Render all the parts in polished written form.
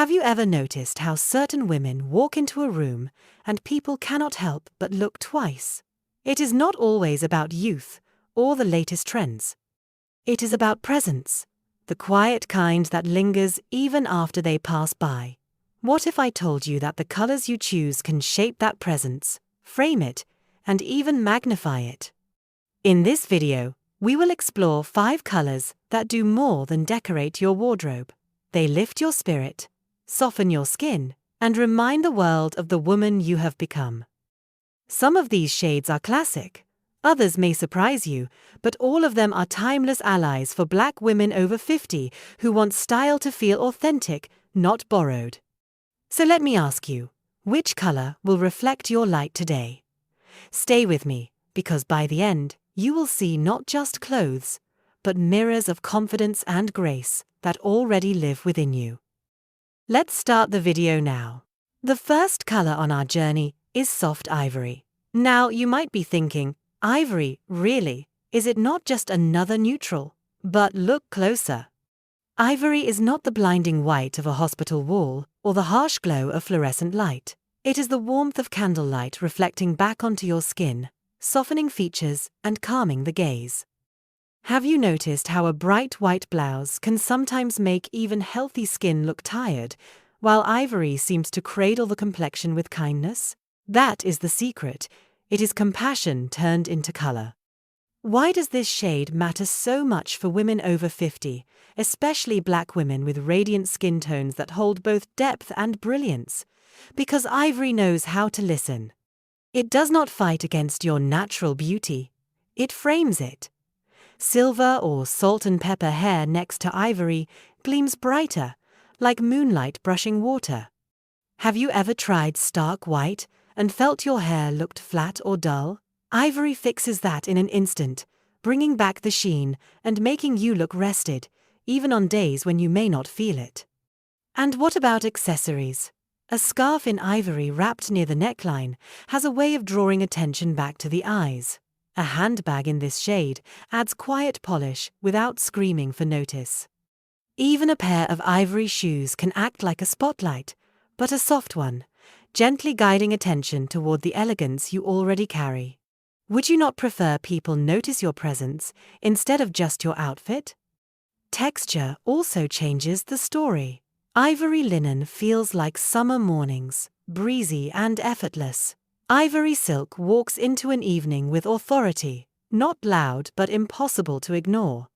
Have you ever noticed how certain women walk into a room and people cannot help but look twice? It is not always about youth or the latest trends. It is about presence, the quiet kind that lingers even after they pass by. What if I told you that the colors you choose can shape that presence, frame it, and even magnify it? In this video, we will explore 5 colors that do more than decorate your wardrobe. They lift your spirit, soften your skin, and remind the world of the woman you have become. Some of these shades are classic. Others may surprise you, but all of them are timeless allies for Black women over 50 who want style to feel authentic, not borrowed. So let me ask you, which color will reflect your light today? Stay with me, because by the end, you will see not just clothes, but mirrors of confidence and grace that already live within you. Let's start the video now. The first color on our journey is soft ivory. Now, you might be thinking, ivory, really? Is it not just another neutral? But look closer. Ivory is not the blinding white of a hospital wall or the harsh glow of fluorescent light. It is the warmth of candlelight reflecting back onto your skin, softening features and calming the gaze. Have you noticed how a bright white blouse can sometimes make even healthy skin look tired, while ivory seems to cradle the complexion with kindness? That is the secret. It is compassion turned into color. Why does this shade matter so much for women over 50, especially Black women with radiant skin tones that hold both depth and brilliance? Because ivory knows how to listen. It does not fight against your natural beauty. It frames it. Silver or salt and pepper hair next to ivory gleams brighter, like moonlight brushing water. Have you ever tried stark white and felt your hair looked flat or dull? Ivory fixes that in an instant, bringing back the sheen and making you look rested, even on days when you may not feel it. And what about accessories? A scarf in ivory wrapped near the neckline has a way of drawing attention back to the eyes. A handbag in this shade adds quiet polish without screaming for notice. Even a pair of ivory shoes can act like a spotlight, but a soft one, gently guiding attention toward the elegance you already carry. Would you not prefer people notice your presence instead of just your outfit? Texture also changes the story. Ivory linen feels like summer mornings, breezy and effortless. Ivory silk walks into an evening with authority, not loud but impossible to ignore.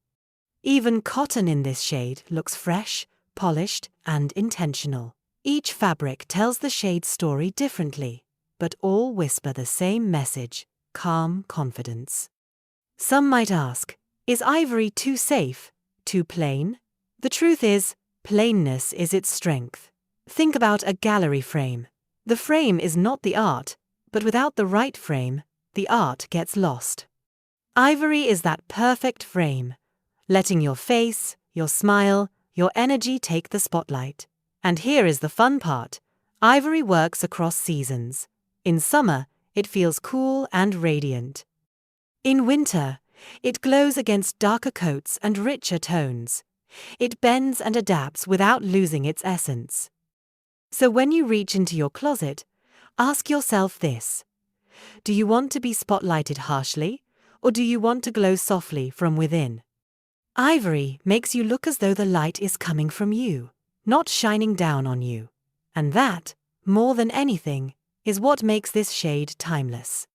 Even cotton in this shade looks fresh, polished, and intentional. Each fabric tells the shade's story differently, but all whisper the same message: calm confidence. Some might ask, is ivory too safe, too plain? The truth is, plainness is its strength. Think about a gallery frame. The frame is not the art, but without the right frame, the art gets lost. Ivory is that perfect frame, letting your face, your smile, your energy take the spotlight. And here is the fun part. Ivory works across seasons. In summer, it feels cool and radiant. In winter, it glows against darker coats and richer tones. It bends and adapts without losing its essence. So when you reach into your closet, ask yourself this: do you want to be spotlighted harshly, or do you want to glow softly from within? Ivory makes you look as though the light is coming from you, not shining down on you. And that, more than anything, is what makes this shade timeless.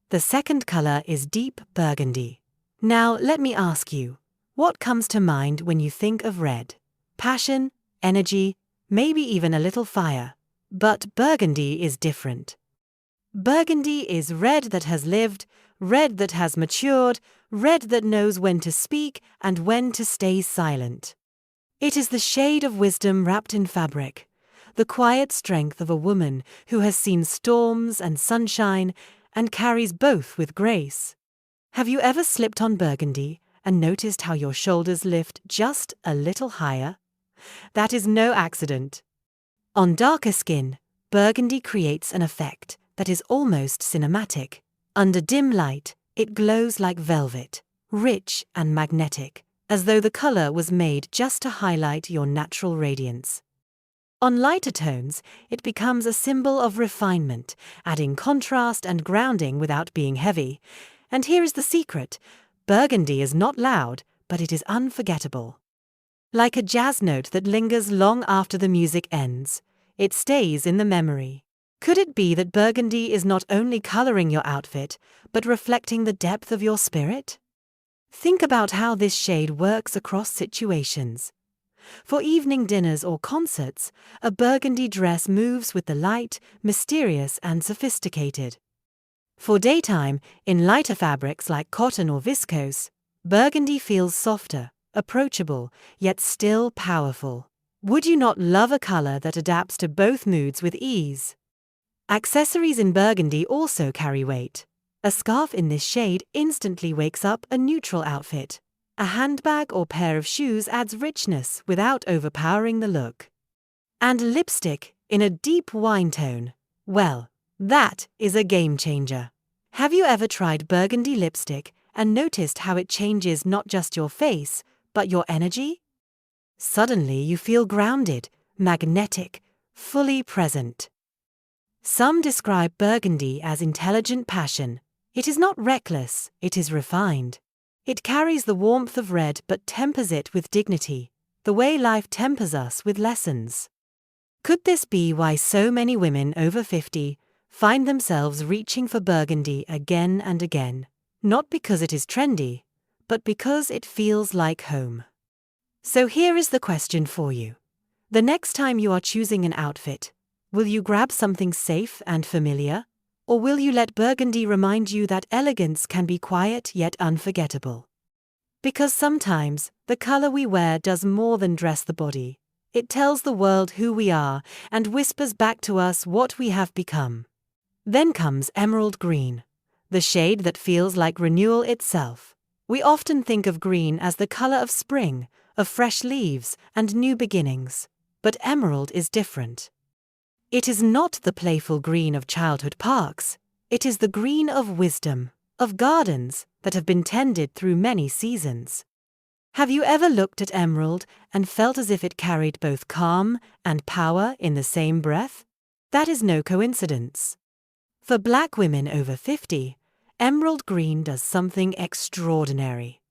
The second color is deep burgundy. Now let me ask you, what comes to mind when you think of red? Passion, energy, maybe even a little fire. But burgundy is different. Burgundy is red that has lived, red that has matured, red that knows when to speak and when to stay silent. It is the shade of wisdom wrapped in fabric, the quiet strength of a woman who has seen storms and sunshine and carries both with grace. Have you ever slipped on burgundy and noticed how your shoulders lift just a little higher? That is no accident. On darker skin, burgundy creates an effect that is almost cinematic. Under dim light, it glows like velvet, rich and magnetic, as though the color was made just to highlight your natural radiance. On lighter tones, it becomes a symbol of refinement, adding contrast and grounding without being heavy. And here is the secret: burgundy is not loud, but it is unforgettable. Like a jazz note that lingers long after the music ends, it stays in the memory. Could it be that burgundy is not only coloring your outfit, but reflecting the depth of your spirit? Think about how this shade works across situations. For evening dinners or concerts, a burgundy dress moves with the light, mysterious, and sophisticated. For daytime, in lighter fabrics like cotton or viscose, burgundy feels softer, approachable, yet still powerful. Would you not love a color that adapts to both moods with ease? Accessories in burgundy also carry weight. A scarf in this shade instantly wakes up a neutral outfit. A handbag or pair of shoes adds richness without overpowering the look. And lipstick in a deep wine tone, well, that is a game changer. Have you ever tried burgundy lipstick and noticed how it changes not just your face, but your energy? Suddenly you feel grounded, magnetic, fully present. Some describe burgundy as intelligent passion. It is not reckless, it is refined. It carries the warmth of red but tempers it with dignity, the way life tempers us with lessons. Could this be why so many women over 50 find themselves reaching for burgundy again and again? Not because it is trendy, but because it feels like home. So here is the question for you. The next time you are choosing an outfit, will you grab something safe and familiar? Or will you let burgundy remind you that elegance can be quiet yet unforgettable? Because sometimes, the color we wear does more than dress the body. It tells the world who we are and whispers back to us what we have become. Then comes emerald green, the shade that feels like renewal itself. We often think of green as the color of spring, of fresh leaves and new beginnings. But emerald is different. It is not the playful green of childhood parks. It is the green of wisdom, of gardens that have been tended through many seasons. Have you ever looked at emerald and felt as if it carried both calm and power in the same breath? That is no coincidence. For Black women over 50, emerald green does something extraordinary.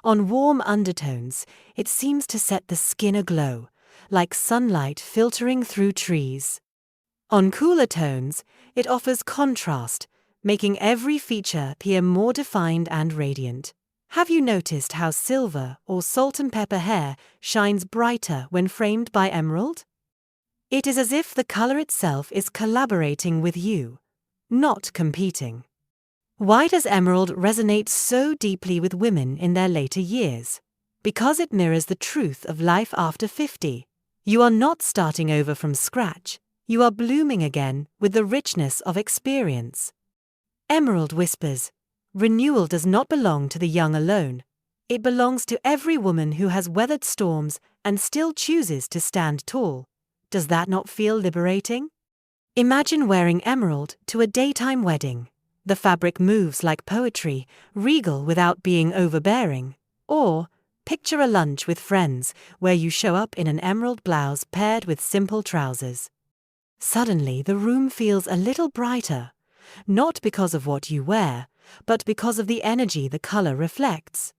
On warm undertones, it seems to set the skin aglow, like sunlight filtering through trees. On cooler tones, it offers contrast, making every feature appear more defined and radiant. Have you noticed how silver or salt and pepper hair shines brighter when framed by emerald? It is as if the color itself is collaborating with you, not competing. Why does emerald resonate so deeply with women in their later years? Because it mirrors the truth of life after 50. You are not starting over from scratch. You are blooming again with the richness of experience. Emerald whispers, renewal does not belong to the young alone. It belongs to every woman who has weathered storms and still chooses to stand tall. Does that not feel liberating? Imagine wearing emerald to a daytime wedding. The fabric moves like poetry, regal without being overbearing. Or, picture a lunch with friends where you show up in an emerald blouse paired with simple trousers. Suddenly, the room feels a little brighter, not because of what you wear, but because of the energy the color reflects.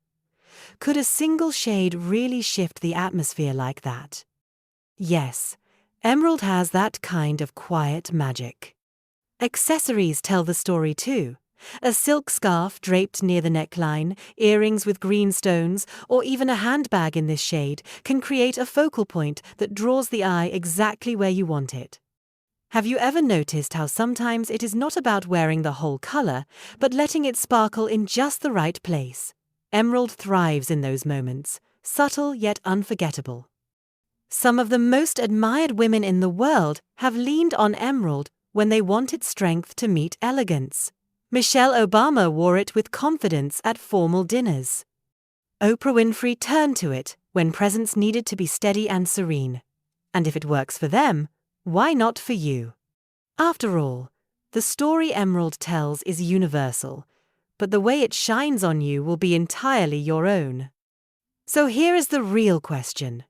Could a single shade really shift the atmosphere like that? Yes, emerald has that kind of quiet magic. Accessories tell the story too. A silk scarf draped near the neckline, earrings with green stones, or even a handbag in this shade can create a focal point that draws the eye exactly where you want it. Have you ever noticed how sometimes it is not about wearing the whole color, but letting it sparkle in just the right place? Emerald thrives in those moments, subtle yet unforgettable. Some of the most admired women in the world have leaned on emerald when they wanted strength to meet elegance. Michelle Obama wore it with confidence at formal dinners. Oprah Winfrey turned to it when presence needed to be steady and serene. And if it works for them, why not for you? After all, the story emerald tells is universal, but the way it shines on you will be entirely your own. So here is the real question.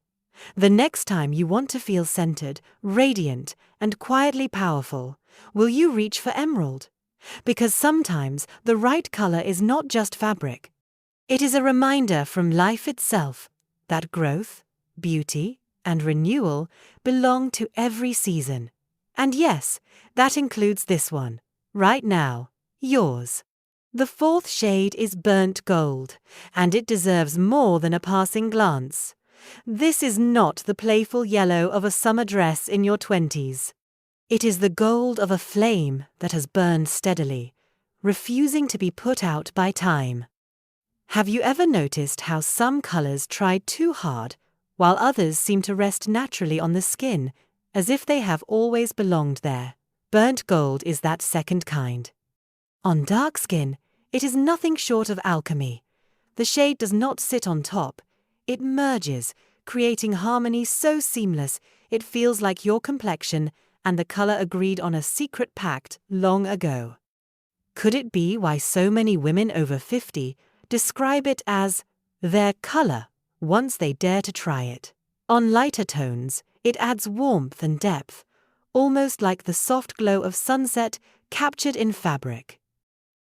The next time you want to feel centered, radiant, and quietly powerful, will you reach for emerald? Because sometimes the right color is not just fabric. It is a reminder from life itself that growth, beauty, and renewal belong to every season. And yes, that includes this one, right now, yours. The fourth shade is burnt gold, and it deserves more than a passing glance. This is not the playful yellow of a summer dress in your 20s. It is the gold of a flame that has burned steadily, refusing to be put out by time. Have you ever noticed how some colors try too hard, while others seem to rest naturally on the skin, as if they have always belonged there? Burnt gold is that second kind. On dark skin, it is nothing short of alchemy. The shade does not sit on top. It merges, creating harmony so seamless it feels like your complexion and the color agreed on a secret pact long ago. Could it be why so many women over 50 describe it as their color once they dare to try it? On lighter tones, it adds warmth and depth, almost like the soft glow of sunset captured in fabric.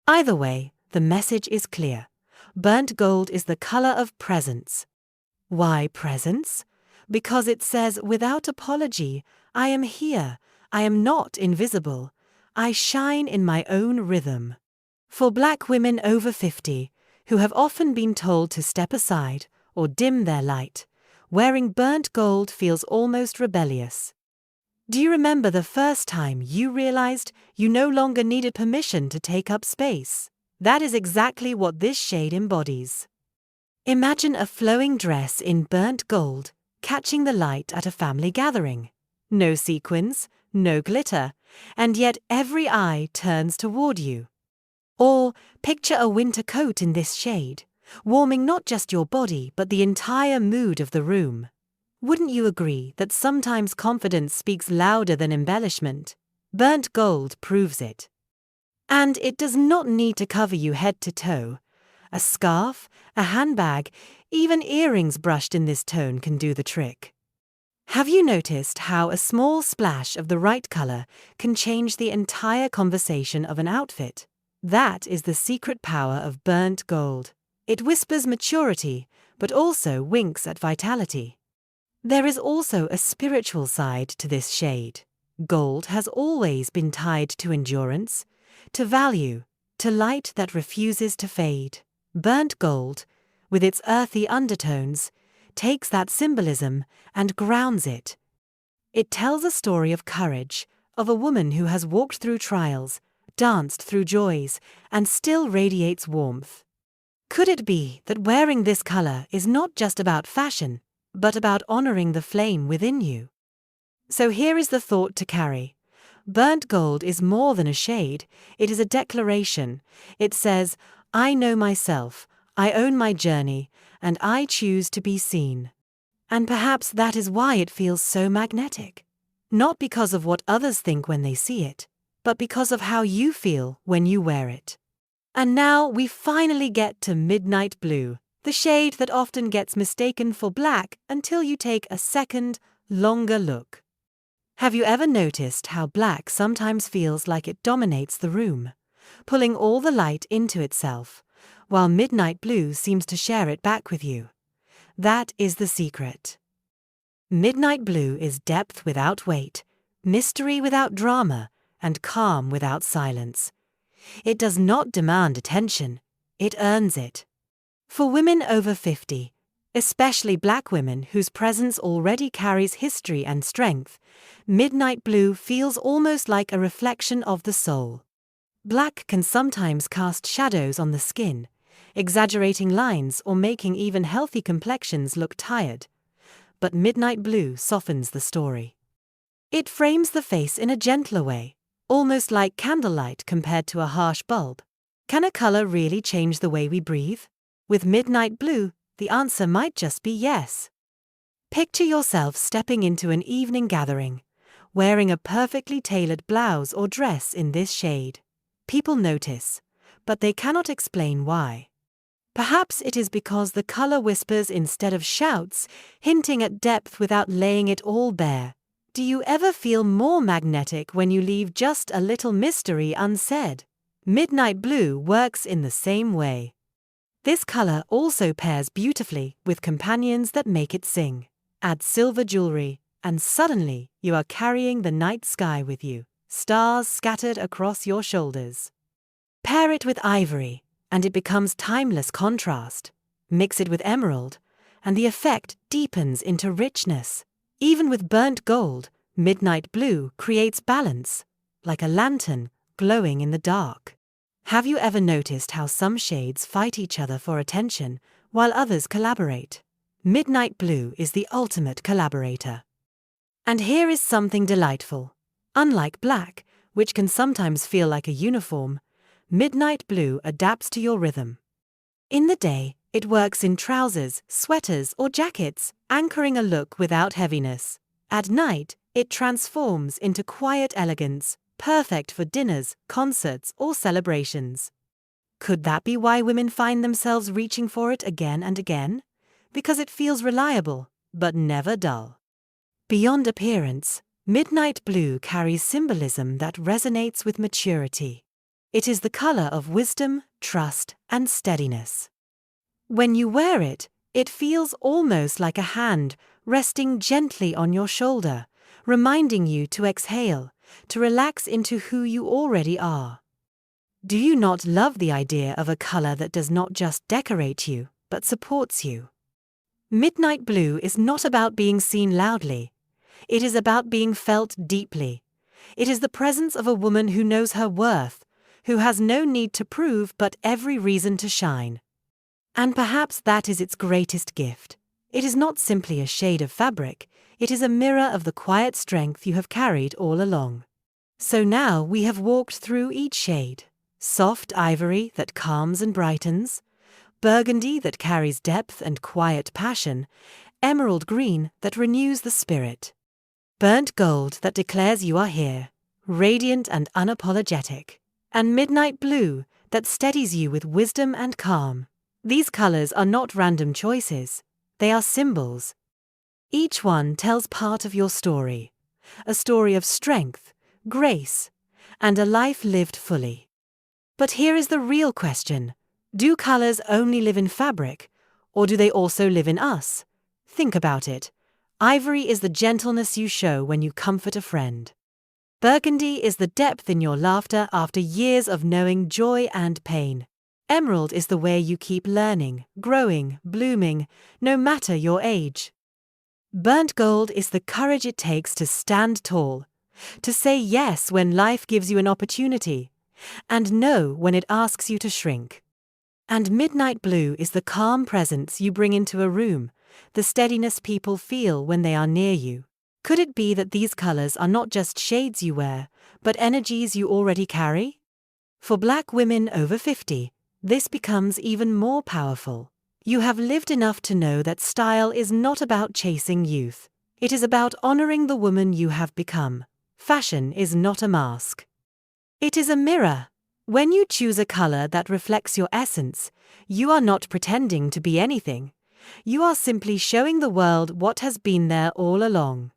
Either way, the message is clear. Burnt gold is the color of presence. Why presence? Because it says without apology, I am here, I am not invisible, I shine in my own rhythm. For Black women over 50, who have often been told to step aside or dim their light, wearing burnt gold feels almost rebellious. Do you remember the first time you realized you no longer needed permission to take up space? That is exactly what this shade embodies. Imagine a flowing dress in burnt gold, catching the light at a family gathering. No sequins, no glitter, and yet every eye turns toward you. Or picture a winter coat in this shade, warming not just your body but the entire mood of the room. Wouldn't you agree that sometimes confidence speaks louder than embellishment? Burnt gold proves it. And it does not need to cover you head to toe. A scarf, a handbag, even earrings brushed in this tone can do the trick. Have you noticed how a small splash of the right color can change the entire conversation of an outfit? That is the secret power of burnt gold. It whispers maturity, but also winks at vitality. There is also a spiritual side to this shade. Gold has always been tied to endurance, to value, to light that refuses to fade. Burnt gold, with its earthy undertones, takes that symbolism and grounds it. It tells a story of courage, of a woman who has walked through trials, danced through joys, and still radiates warmth. Could it be that wearing this color is not just about fashion, but about honoring the flame within you? So here is the thought to carry. Burnt gold is more than a shade, it is a declaration. It says, I know myself, I own my journey, and I choose to be seen. And perhaps that is why it feels so magnetic. Not because of what others think when they see it, but because of how you feel when you wear it. And now we finally get to midnight blue, the shade that often gets mistaken for black until you take a second, longer look. Have you ever noticed how black sometimes feels like it dominates the room, pulling all the light into itself, while midnight blue seems to share it back with you? That is the secret. Midnight blue is depth without weight, mystery without drama, and calm without silence. It does not demand attention, it earns it. For women over 50, especially Black women whose presence already carries history and strength, midnight blue feels almost like a reflection of the soul. Black can sometimes cast shadows on the skin, exaggerating lines or making even healthy complexions look tired. But midnight blue softens the story. It frames the face in a gentler way, almost like candlelight compared to a harsh bulb. Can a color really change the way we breathe? With midnight blue, the answer might just be yes. Picture yourself stepping into an evening gathering, wearing a perfectly tailored blouse or dress in this shade. People notice, but they cannot explain why. Perhaps it is because the color whispers instead of shouts, hinting at depth without laying it all bare. Do you ever feel more magnetic when you leave just a little mystery unsaid? Midnight blue works in the same way. This color also pairs beautifully with companions that make it sing. Add silver jewelry, and suddenly you are carrying the night sky with you, stars scattered across your shoulders. Pair it with ivory, and it becomes timeless contrast. Mix it with emerald, and the effect deepens into richness. Even with burnt gold, midnight blue creates balance, like a lantern glowing in the dark. Have you ever noticed how some shades fight each other for attention while others collaborate? Midnight blue is the ultimate collaborator. And here is something delightful. Unlike black, which can sometimes feel like a uniform, midnight blue adapts to your rhythm. In the day, it works in trousers, sweaters, or jackets, anchoring a look without heaviness. At night, it transforms into quiet elegance, perfect for dinners, concerts, or celebrations. Could that be why women find themselves reaching for it again and again? Because it feels reliable, but never dull. Beyond appearance, midnight blue carries symbolism that resonates with maturity. It is the color of wisdom, trust, and steadiness. When you wear it, it feels almost like a hand resting gently on your shoulder, reminding you to exhale, to relax into who you already are. Do you not love the idea of a color that does not just decorate you, but supports you? Midnight blue is not about being seen loudly. It is about being felt deeply. It is the presence of a woman who knows her worth, who has no need to prove but every reason to shine. And perhaps that is its greatest gift. It is not simply a shade of fabric, it is a mirror of the quiet strength you have carried all along. So now we have walked through each shade. Soft ivory that calms and brightens, burgundy that carries depth and quiet passion, emerald green that renews the spirit, burnt gold that declares you are here, radiant and unapologetic, and midnight blue that steadies you with wisdom and calm. These colors are not random choices, they are symbols. Each one tells part of your story, a story of strength, grace, and a life lived fully. But here is the real question. Do colors only live in fabric, or do they also live in us? Think about it. Ivory is the gentleness you show when you comfort a friend. Burgundy is the depth in your laughter after years of knowing joy and pain. Emerald is the way you keep learning, growing, blooming, no matter your age. Burnt gold is the courage it takes to stand tall, to say yes when life gives you an opportunity, and no when it asks you to shrink. And midnight blue is the calm presence you bring into a room, the steadiness people feel when they are near you. Could it be that these colors are not just shades you wear, but energies you already carry? For Black women over 50, this becomes even more powerful. You have lived enough to know that style is not about chasing youth. It is about honoring the woman you have become. Fashion is not a mask. It is a mirror. When you choose a color that reflects your essence, you are not pretending to be anything. You are simply showing the world what has been there all along.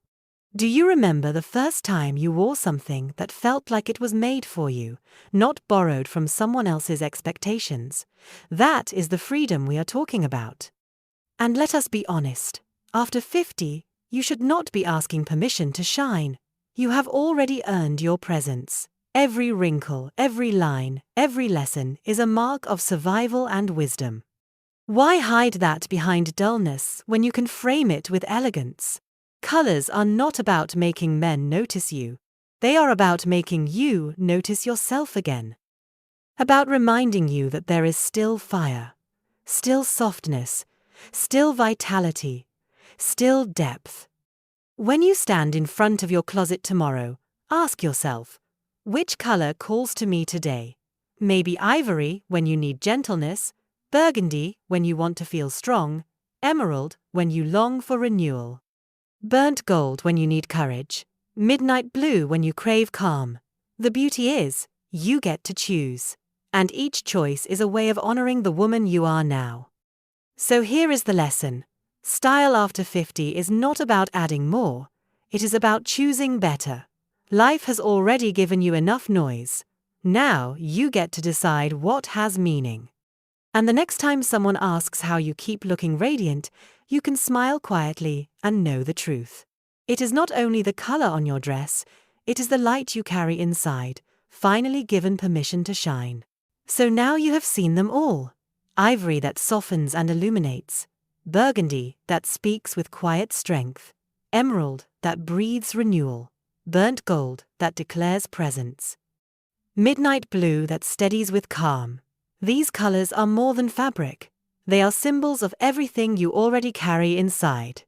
Do you remember the first time you wore something that felt like it was made for you, not borrowed from someone else's expectations? That is the freedom we are talking about. And let us be honest, after 50, you should not be asking permission to shine. You have already earned your presence. Every wrinkle, every line, every lesson is a mark of survival and wisdom. Why hide that behind dullness when you can frame it with elegance? Colors are not about making men notice you. They are about making you notice yourself again. About reminding you that there is still fire, still softness, still vitality, still depth. When you stand in front of your closet tomorrow, ask yourself, which color calls to me today? Maybe ivory when you need gentleness, burgundy when you want to feel strong, emerald when you long for renewal. Burnt gold when you need courage, midnight blue when you crave calm. The beauty is, you get to choose. And each choice is a way of honoring the woman you are now. So here is the lesson. Style after 50 is not about adding more, it is about choosing better. Life has already given you enough noise. Now you get to decide what has meaning. And the next time someone asks how you keep looking radiant, you can smile quietly and know the truth. It is not only the color on your dress, it is the light you carry inside, finally given permission to shine. So now you have seen them all. Ivory that softens and illuminates, burgundy that speaks with quiet strength, emerald that breathes renewal, burnt gold that declares presence, midnight blue that steadies with calm. These colors are more than fabric. They are symbols of everything you already carry inside.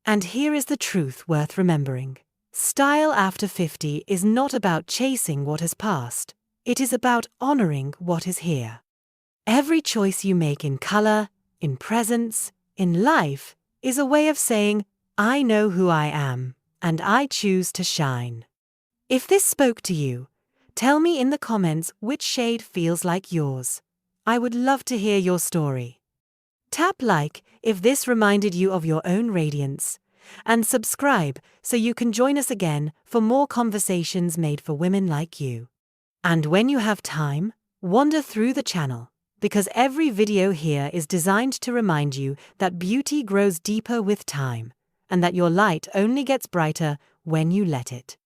And here is the truth worth remembering. Style after 50 is not about chasing what has passed. It is about honoring what is here. Every choice you make in color, in presence, in life, is a way of saying, I know who I am, and I choose to shine. If this spoke to you, tell me in the comments which shade feels like yours. I would love to hear your story. Tap like if this reminded you of your own radiance, and subscribe so you can join us again for more conversations made for women like you. And when you have time, wander through the channel, because every video here is designed to remind you that beauty grows deeper with time, and that your light only gets brighter when you let it.